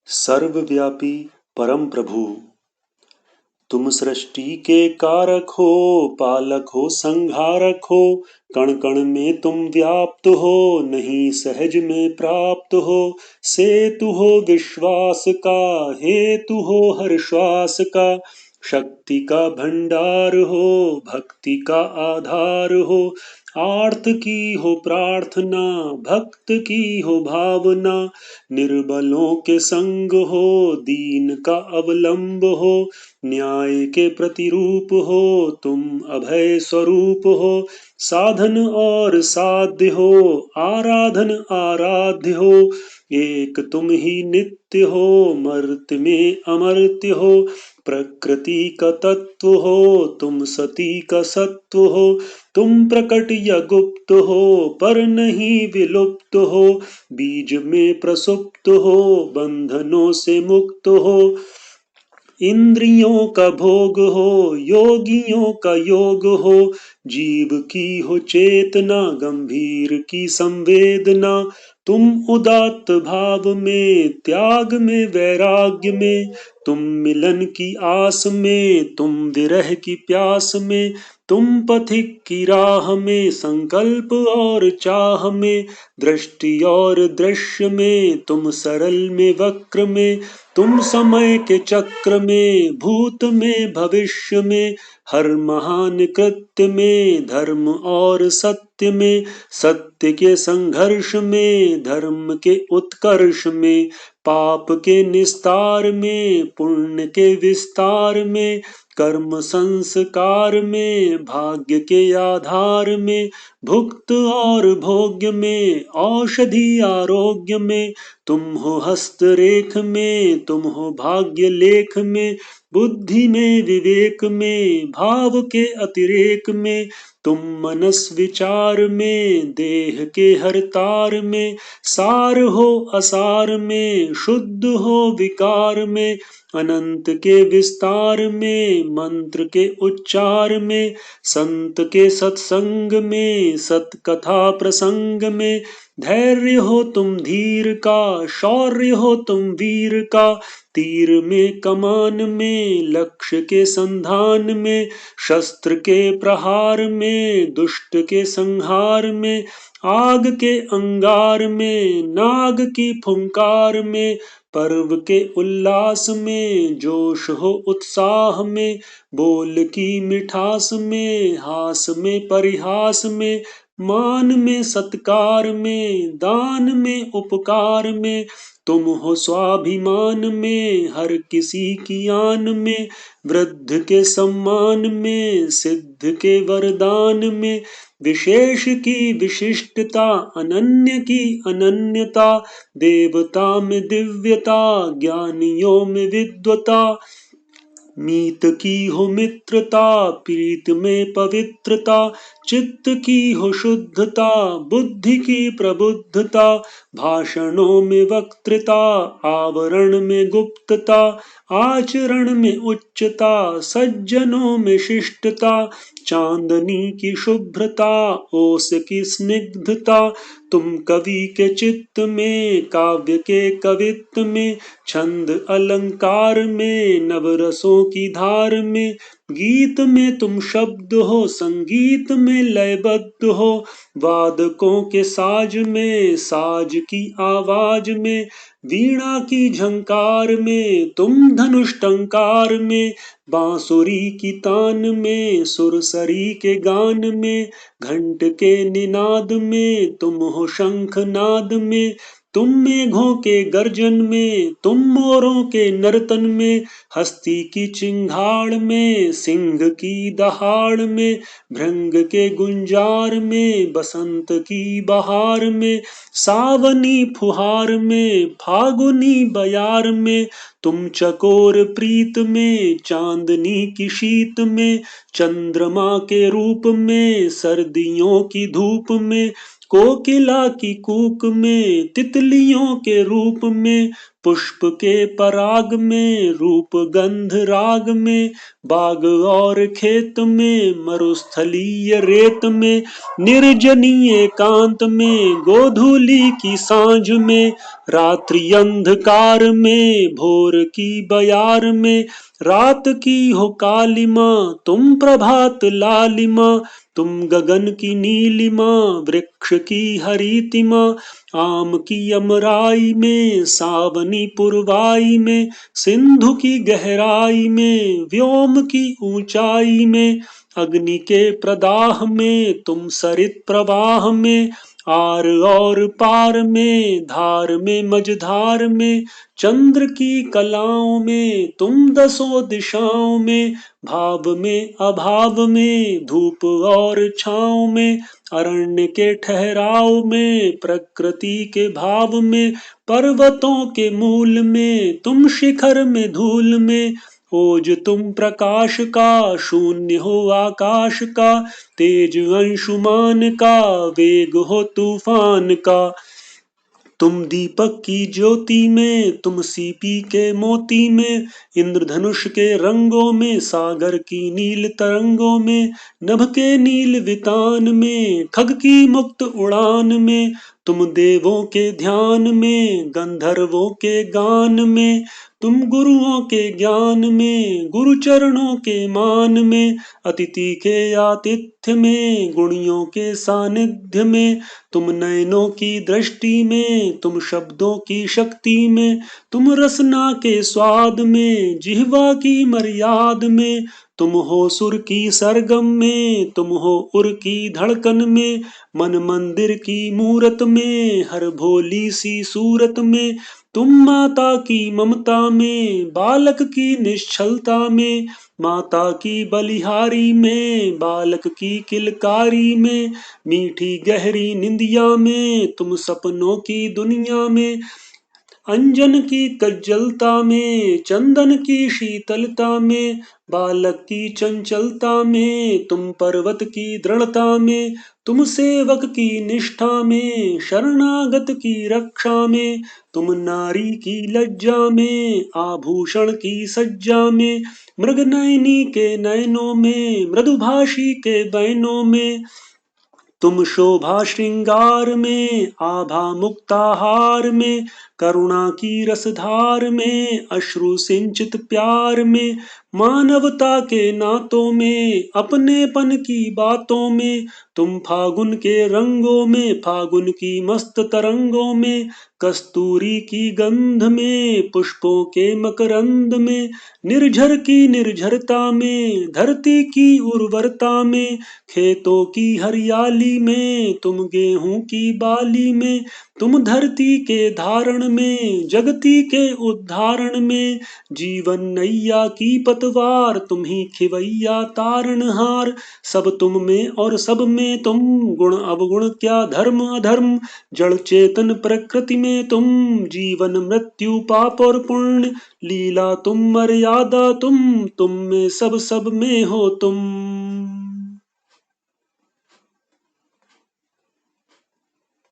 सर्वव्यापी परम प्रभु, तुम सृष्टि के कारक हो, पालक हो, संहारक हो। कण कण में तुम व्याप्त हो, नहीं सहज में प्राप्त हो। सेतु हो विश्वास का, हेतु हो हर श्वास का। शक्ति का भंडार हो, भक्ति का आधार हो। आर्त की हो प्रार्थना, भक्त की हो भावना। निर्बलों के संग हो, दीन का अवलंब हो। न्याय के प्रतिरूप हो, तुम अभय स्वरूप हो। साधन और साध्य हो, आराधन आराध्य हो। एक तुम ही नित्य हो, मर्त्य में अमर्त्य हो। प्रकृति का तत्व हो, तुम सती का सत्व हो। तुम प्रकट या गुप्त हो, पर नहीं विलुप्त हो। बीज में प्रसुप्त हो, बंधनों से मुक्त हो। इंद्रियों का भोग हो, योगियों का योग हो। जीव की हो चेतना, गंभीर की संवेदना। तुम उदात्त भाव में, त्याग में, वैराग्य में। तुम मिलन की आस में, तुम विरह की प्यास में। तुम पथिक की राह में, संकल्प और चाह में। दृष्टि और दृश्य में, तुम सरल में, वक्र में। तुम समय के चक्र में, भूत में, भविष्य में। हर महान कृत्य में, धर्म और सत्य में। सत्य के संघर्ष में, धर्म के उत्कर्ष में। पाप के निस्तार में, पुण्य के विस्तार में। कर्म संस्कार में, भाग्य के आधार में। भुक्त और भोग्य में, औषधि आरोग्य में। तुम हो हस्तरेख में, तुम हो भाग्य लेख में। बुद्धि में, विवेक में, भाव के अतिरेक में। तुम मनस विचार में, देह के हर तार में। सार हो असार में, शुद्ध हो विकार में। अनंत के विस्तार में, मंत्र के उच्चार में। संत के सत्संग में, सतकथा प्रसंग में। धैर्य हो तुम धीर का, शौर्य हो तुम वीर का। तीर में, कमान में, लक्ष्य के संधान में। शस्त्र के प्रहार में, दुष्ट के संहार में। आग के अंगार में, नाग की फुंकार में। पर्व के उल्लास में, जोश हो उत्साह में। बोल की मिठास में, हास में, परिहास में। मान में, सत्कार में, दान में, उपकार में। तुम हो स्वाभिमान में, हर किसी की आन में। वृद्ध के सम्मान में, सिद्ध के वरदान में। विशेष की विशिष्टता, अनन्य की अनन्यता। देवता में दिव्यता, ज्ञानियों में विद्वता। मीत की हो मित्रता, प्रीत में पवित्रता। चित्त की हो शुद्धता, बुद्धि की प्रबुद्धता। भाषणों में वक्तृता, आवरण में गुप्तता। आचरण में उच्चता, सज्जनों में शिष्टता। चांदनी की शुभ्रता, ओस की स्निग्धता। तुम कवि के चित्त में, काव्य के कवित्व में। छंद अलंकार में, नवरसों की धार में। गीत में तुम शब्द हो, संगीत में लयबद्ध हो। वादकों के साज में, साज की आवाज में। वीणा की झंकार में, तुम धनुष टंकार में। बांसुरी की तान में, सुरसरी के गान में। घंट के निनाद में, तुम हो शंख नाद में। तुम मेघों के गर्जन में, तुम मोरों के नर्तन में। हस्ती की चिंगाड़ में, सिंह की दहाड़ में। भृंग के गुंजार में, बसंत की बहार में। सावनी फुहार में, फागुनी बयार में। तुम चकोर प्रीत में, चांदनी की शीत में। चंद्रमा के रूप में, सर्दियों की धूप में। कोकिला की कूक में, तितलियों के रूप में। पुष्प के पराग में, रूप गंध राग में, बाग और खेत में, मरुस्थलीय रेत में, निर्जनीय एकांत में, गोधूली की सांझ में, रात्रि अंधकार में, भोर की बयार में, रात की हो कालिमा तुम प्रभात लालिमा, तुम गगन की नीलिमा, वृक्ष की हरितिमा, आम की अमराई में, सावनी पुरवाई में, सिंधु की गहराई में, व्योम की ऊंचाई में, अग्नि के प्रदाह में, तुम सरित प्रवाह में, आर और पार में, धार में मझधार में, चंद्र की कलाओं में, तुम दसों दिशाओं में, भाव में अभाव में, धूप और छाँव में, अरण्य के ठहराव में, प्रकृति के भाव में, पर्वतों के मूल में, तुम शिखर में धूल में, ओज तुम प्रकाश का, शून्य हो आकाश का, तेज अंशुमान का, वेग हो तूफान का, तुम दीपक की ज्योति में, तुम सीपी के मोती में, इंद्रधनुष के रंगों में, सागर की नील तरंगों में, नभ के नील वितान में, खग की मुक्त उड़ान में, तुम देवों के ध्यान में, गंधर्वों के गान में, तुम गुरुओं के ज्ञान में, गुरु चरणों के मान में, अतिथि के आतिथ्य में, गुणियों के सानिध्य में, तुम नयनों की दृष्टि में, तुम शब्दों की शक्ति में, तुम रसना के स्वाद में, जिह्वा की मर्याद में, तुम हो सुर की सरगम में, तुम हो उर की धड़कन में, मन मंदिर की मूरत में, हर भोली सी सूरत में, तुम माता की ममता में, बालक की निश्चलता में, माता की बलिहारी में, बालक की किलकारी में, मीठी गहरी निंदिया में, तुम सपनों की दुनिया में, अंजन की कज्जलता में, चंदन की शीतलता में, बालक की चंचलता में, तुम पर्वत की दृढ़ता में, तुम सेवक की निष्ठा में, शरणागत की रक्षा में, तुम नारी की लज्जा में, आभूषण की सज्जा में, मृगनयनी के नयनों में, मृदुभाषी के बैनों में, तुम शोभा श्रृंगार में, आभा मुक्ताहार में, करुणा की रसधार में, अश्रु सिंचित प्यार में, मानवता के नातों में, अपनेपन की बातों में, तुम फागुन के रंगों में, फागुन की मस्त तरंगों में, कस्तूरी की गंध में, पुष्पों के मकरंद में, निर्झर की निर्झरता में, धरती की उर्वरता में, खेतों की हरियाली में, तुम गेहूं की बाली में, तुम धरती के धारण में, जगती के उद्धारण में, जीवन नैया की पतवार, तुम ही खिवैया तारणहार, सब तुम में और सब में तुम, गुण अवगुण क्या धर्म अधर्म, जड़ चेतन प्रकृति में तुम, जीवन मृत्यु पाप और पुण्य, लीला तुम मर्यादा तुम में सब सब में हो तुम।